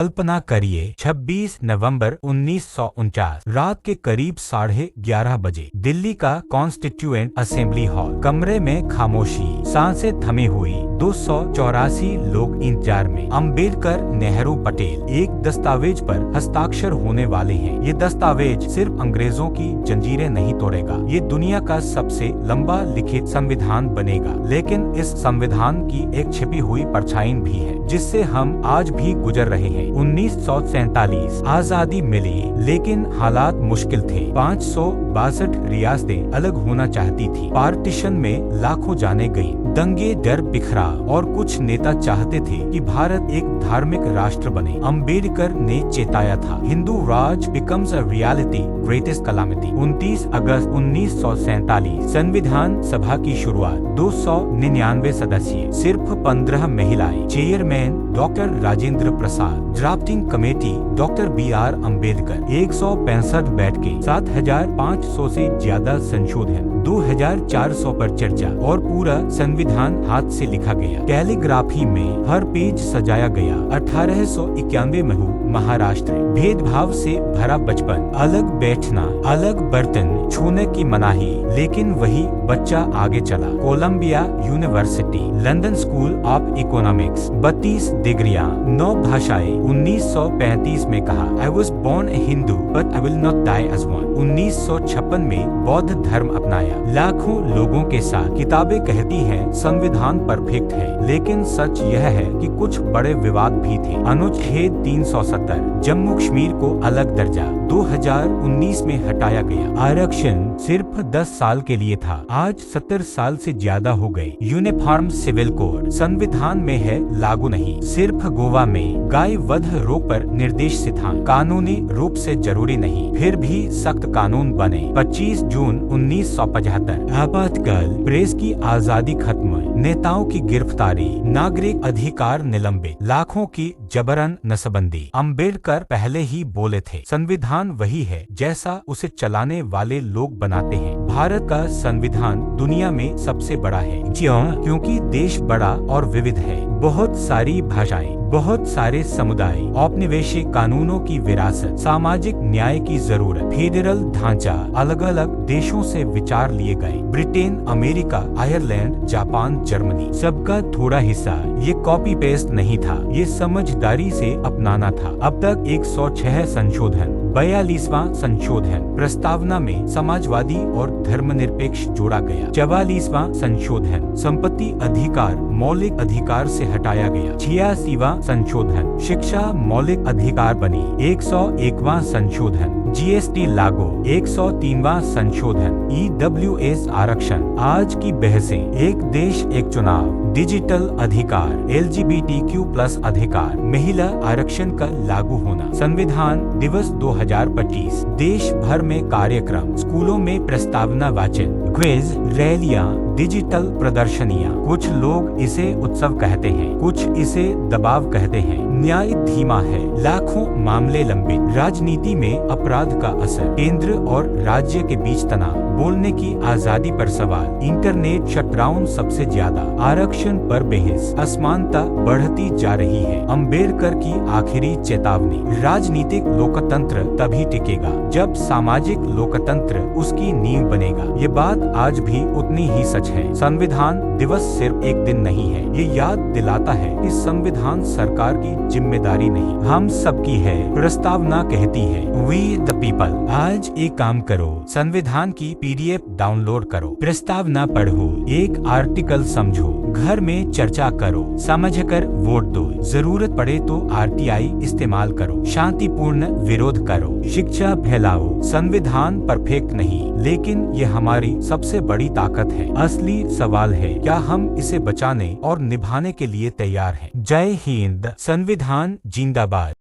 कल्पना करिए 26 नवंबर 1949 रात के करीब 11:30 बजे दिल्ली का कॉन्स्टिट्यूएंट असेंबली हॉल। कमरे में खामोशी, सांसें थमी हुई। 284 लोग इंतजार में। अंबेडकर, नेहरू, पटेल। एक दस्तावेज पर हस्ताक्षर होने वाले हैं। ये दस्तावेज सिर्फ अंग्रेजों की जंजीरें नहीं तोड़ेगा, ये दुनिया का सबसे लंबा लिखित संविधान बनेगा। लेकिन इस संविधान की एक छिपी हुई परछाई भी है जिससे हम आज भी गुजर रहे हैं। 1947 आजादी मिली, लेकिन हालात मुश्किल थे। 562 रियासतें अलग होना चाहती थी। पार्टीशन में लाखों जाने गई, दंगे, डर बिखरा और कुछ नेता चाहते थे कि भारत एक धार्मिक राष्ट्र बने। अंबेडकर ने चेताया था, Hindu Raj becomes a reality, greatest calamity. 29 अगस्त 1947 संविधान सभा की शुरुआत। 299 सदस्य, सिर्फ 15 महिलाएं। Chairman doctor Rajendra Prasad, drafting committee doctor BR Ambedkar. 165 बैठकें, 7500 से ज्यादा संशोधन, 2400 पर चर्चा और पूरा संविधान हाथ से लिखा गया। कैलीग्राफी में हर पेज सजाया गया। 1891 में महाराष्ट्र। भेदभाव से भरा बचपन, अलग बैठना, अलग बर्तन छूने की मनाही, लेकिन वही बच्चा आगे चला। Columbia University, London School of Economics, 32 डिग्रियां, 9 भाषाएं। 1935 में कहा, I was born a Hindu but I will not die as one. 1956 में बौद्ध धर्म अपनाया। लाखों लोगों के साथ। किताबें कहती हैं संविधान परफेक्ट है, लेकिन सच यह है कि कुछ बड़े विवाद भी थे। अनुच्छेद 370, जम्मू कश्मीर को अलग दर्जा, 2019 में हटाया गया। आरक्षण सिर्फ 10 साल के लिए था, आज 70 साल से ज्यादा हो गए। यूनिफॉर्म सिविल कोड संविधान में है, लागू नहीं। सिर्फ गोवा में गाय वध रोक पर निर्देश था, कानूनी रूप से जरूरी नहीं, फिर भी सख्त कानून बने। 25 जून 1975 आपातकाल, प्रेस की आजादी खत्म, नेताओं की गिरफ्तारी, नागरिक अधिकार निलंबित, लाखों की जबरन नसबंदी। अंबेडकर पहले ही बोले थे, संविधान वही है जैसा उसे चलाने वाले लोग बनाते हैं। भारत का संविधान दुनिया में सबसे बड़ा है। क्यों? क्योंकि देश बड़ा और विविध है। बहुत सारी भाषाएं, बहुत सारे समुदाय, औपनिवेशिक कानूनों की विरासत, सामाजिक न्याय की जरूरत, फेडरल ढांचा, अलग अलग देशों से विचार लिए गए। Britain, America, Ireland, Japan, Germany, सबका थोड़ा हिस्सा। ये कॉपी पेस्ट नहीं था, ये समझदारी से अपनाना था। अब तक 106 संशोधन, 42वां संशोधन। प्रस्तावना में समाजवादी और धर्मनिरपेक्ष जोड़ा गया। 44वां संशोधन, संपत्ति अधिकार मौलिक अधिकार से हटाया गया। 86वां संशोधन, शिक्षा मौलिक अधिकार बनी। 101वां संशोधन, GST लागू। 103वां संशोधन, EWS आरक्षण। आज की बहसें, एक देश एक चुनाव, डिजिटल अधिकार, LGBTQ+ अधिकार, महिला आरक्षण का लागू होना। संविधान दिवस 2025, देश भर में कार्यक्रम, स्कूलों में प्रस्तावना वाचन, क्विज, रैलियां, डिजिटल प्रदर्शनियां। कुछ लोग इसे उत्सव कहते हैं, कुछ इसे दबाव कहते हैं। न्याय धीमा है, लाखों मामले लंबित। राजनीति में अपराध का असर, केंद्र और राज्य के बीच तनाव, बोलने की आजादी पर सवाल, इंटरनेट शटडाउन सबसे ज्यादा, आरक्षण पर बहस, असमानता बढ़ती जा रही है। अंबेडकर की आखिरी चेतावनी, राजनीतिक लोकतंत्र तभी टिकेगा जब सामाजिक लोकतंत्र उसकी नींव बनेगा। ये बात आज भी उतनी ही सच है। संविधान दिवस सिर्फ एक दिन नहीं है, ये याद दिलाता है कि संविधान सरकार की जिम्मेदारी नहीं, हम सबकी है। प्रस्तावना कहती है, वी द पीपल। आज एक काम करो, संविधान की PDF डाउनलोड करो, प्रस्तावना पढ़ो, एक आर्टिकल समझो, घर में चर्चा करो, समझकर वोट दो, जरूरत पड़े तो RTI इस्तेमाल करो, शांतिपूर्ण विरोध करो, शिक्षा फैलाओ। संविधान परफेक्ट नहीं, लेकिन ये हमारी सबसे बड़ी ताकत है। असली सवाल है, क्या हम इसे बचाने और निभाने के लिए तैयार हैं? जय हिंद। संविधान जिंदाबाद।